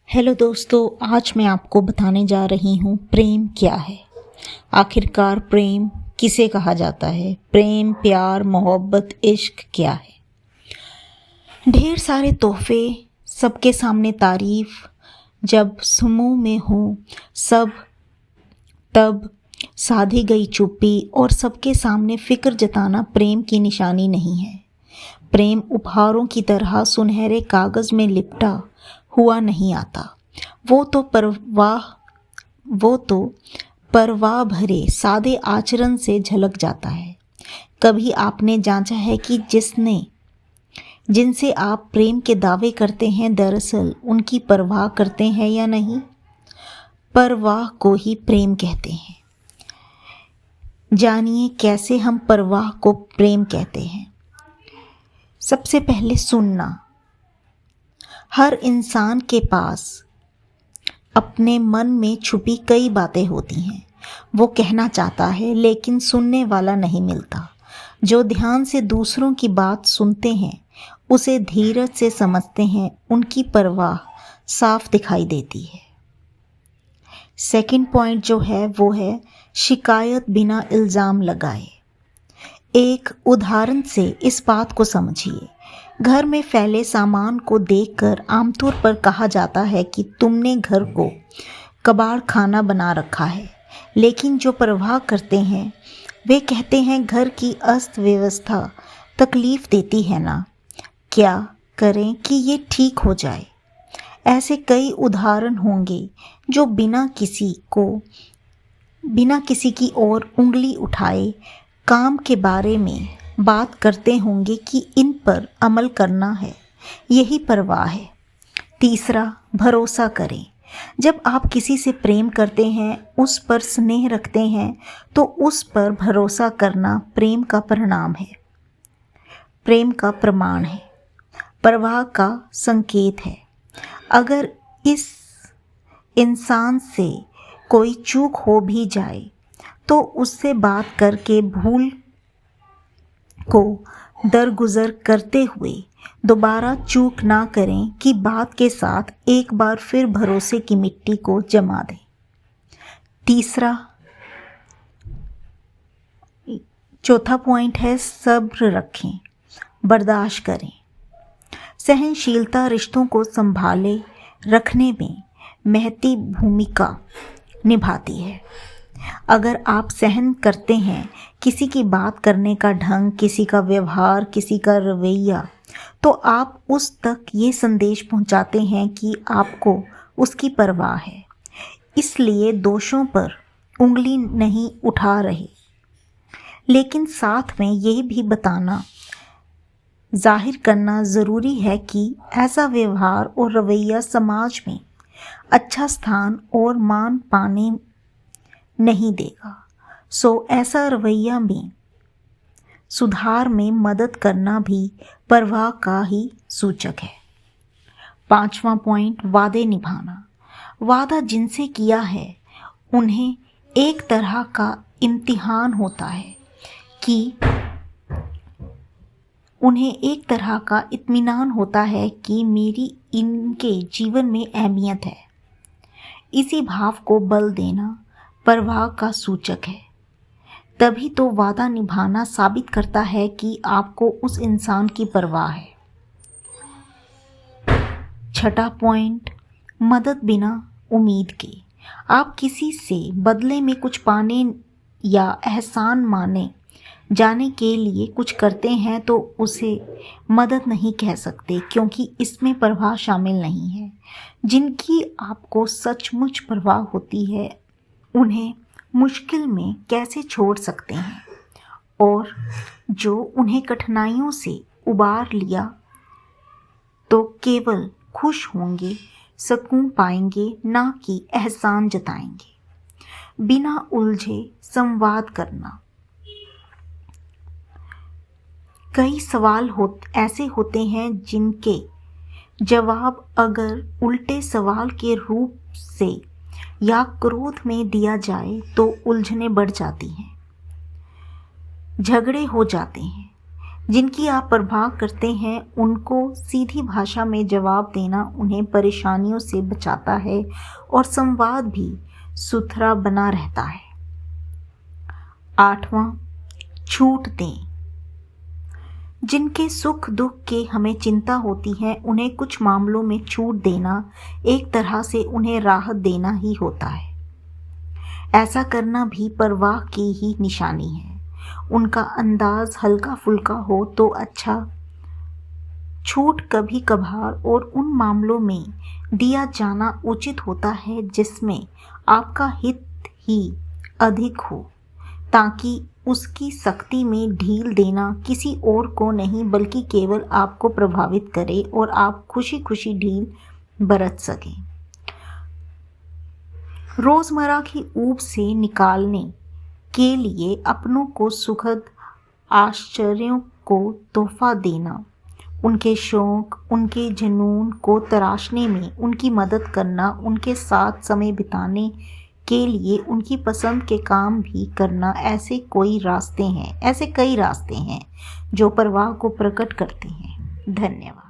Hello दोस्तों, आज मैं आपको बताने जा रही हूँ प्रेम क्या है। आखिरकार प्रेम किसे कहा जाता है। प्रेम, प्यार, मोहब्बत, इश्क क्या है। ढेर सारे तोहफे, सबके सामने तारीफ, जब समूह में हो सब, तब साधी गई चुप्पी और सबके सामने फिक्र जताना प्रेम की निशानी नहीं है। प्रेम उपहारों की तरह सुनहरे कागज में लिपटा हुआ नहीं आता। वो तो परवाह भरे सादे आचरण से झलक जाता है। कभी आपने जांचा है कि जिनसे आप प्रेम के दावे करते हैं दरअसल उनकी परवाह करते हैं या नहीं। परवाह को ही प्रेम कहते हैं। जानिए कैसे हम परवाह को प्रेम कहते हैं। सबसे पहले सुनना। हर इंसान के पास अपने मन में छुपी कई बातें होती हैं। वो कहना चाहता है लेकिन सुनने वाला नहीं मिलता। जो ध्यान से दूसरों की बात सुनते हैं, उसे धीरज से समझते हैं, उनकी परवाह साफ दिखाई देती है। सेकंड पॉइंट जो है वो है शिकायत बिना इल्ज़ाम लगाए। एक उदाहरण से इस बात को समझिए। घर में फैले सामान को देखकर आमतौर पर कहा जाता है कि तुमने घर को कबाड़ खाना बना रखा है, लेकिन जो परवाह करते हैं वे कहते हैं घर की अस्त व्यवस्था तकलीफ देती है ना, क्या करें कि ये ठीक हो जाए। ऐसे कई उदाहरण होंगे जो बिना किसी की ओर उंगली उठाए काम के बारे में बात करते होंगे कि इन पर अमल करना है। यही परवाह है। तीसरा, भरोसा करें। जब आप किसी से प्रेम करते हैं, उस पर स्नेह रखते हैं, तो उस पर भरोसा करना प्रेम का परिणाम है, प्रेम का प्रमाण है, परवाह का संकेत है। अगर इस इंसान से कोई चूक हो भी जाए तो उससे बात करके भूल को दरगुजर करते हुए दोबारा चूक ना करें कि बात के साथ एक बार फिर भरोसे की मिट्टी को जमा दें। चौथा पॉइंट है सब्र रखें, बर्दाश्त करें। सहनशीलता रिश्तों को संभाले रखने में महती भूमिका निभाती है। अगर आप सहन करते हैं किसी की बात करने का ढंग, किसी का व्यवहार, किसी का रवैया, तो आप उस तक ये संदेश पहुंचाते हैं कि आपको उसकी परवाह है। इसलिए दोषों पर उंगली नहीं उठा रहे, लेकिन साथ में यह भी बताना, जाहिर करना ज़रूरी है कि ऐसा व्यवहार और रवैया समाज में अच्छा स्थान और मान पाने नहीं देगा। ऐसा रवैया में सुधार में मदद करना भी परवाह का ही सूचक है। पांचवा पॉइंट, वादे निभाना। वादा जिनसे किया है उन्हें एक तरह का इम्तिहान होता है कि उन्हें एक तरह का इत्मीनान होता है कि मेरी इनके जीवन में अहमियत है। इसी भाव को बल देना परवाह का सूचक है। तभी तो वादा निभाना साबित करता है कि आपको उस इंसान की परवाह है। छठा पॉइंट, मदद बिना उम्मीद के। आप किसी से बदले में कुछ पाने या एहसान माने जाने के लिए कुछ करते हैं तो उसे मदद नहीं कह सकते, क्योंकि इसमें परवाह शामिल नहीं है। जिनकी आपको सचमुच परवाह होती है उन्हें मुश्किल में कैसे छोड़ सकते हैं, और जो उन्हें कठिनाइयों से उबार लिया तो केवल खुश होंगे, सुकून पाएंगे, ना कि एहसान जताएंगे। बिना उलझे संवाद करना। कई सवाल ऐसे होते हैं जिनके जवाब अगर उल्टे सवाल के रूप से या क्रोध में दिया जाए तो उलझने बढ़ जाती हैं, झगड़े हो जाते हैं। जिनकी आप परवाह करते हैं उनको सीधी भाषा में जवाब देना उन्हें परेशानियों से बचाता है और संवाद भी सुथरा बना रहता है। 8वां, छूट दें। जिनके सुख दुख की हमें चिंता होती है उन्हें कुछ मामलों में छूट देना एक तरह से उन्हें राहत देना ही होता है। ऐसा करना भी परवाह की ही निशानी है। उनका अंदाज हल्का फुल्का हो तो अच्छा। छूट कभी कभार और उन मामलों में दिया जाना उचित होता है जिसमें आपका हित ही अधिक हो, ताकि उसकी सख्ती में ढील देना किसी और को नहीं बल्कि केवल आपको प्रभावित करे और आप खुशी खुशी ढील बरत सकें। रोज़मर्रा की ऊब से निकालने के लिए अपनों को सुखद आश्चर्यों को तोहफा देना, उनके शौक, उनके जुनून को तराशने में उनकी मदद करना, उनके साथ समय बिताने के लिए उनकी पसंद के काम भी करना, ऐसे कई रास्ते हैं जो परवाह को प्रकट करते हैं। धन्यवाद।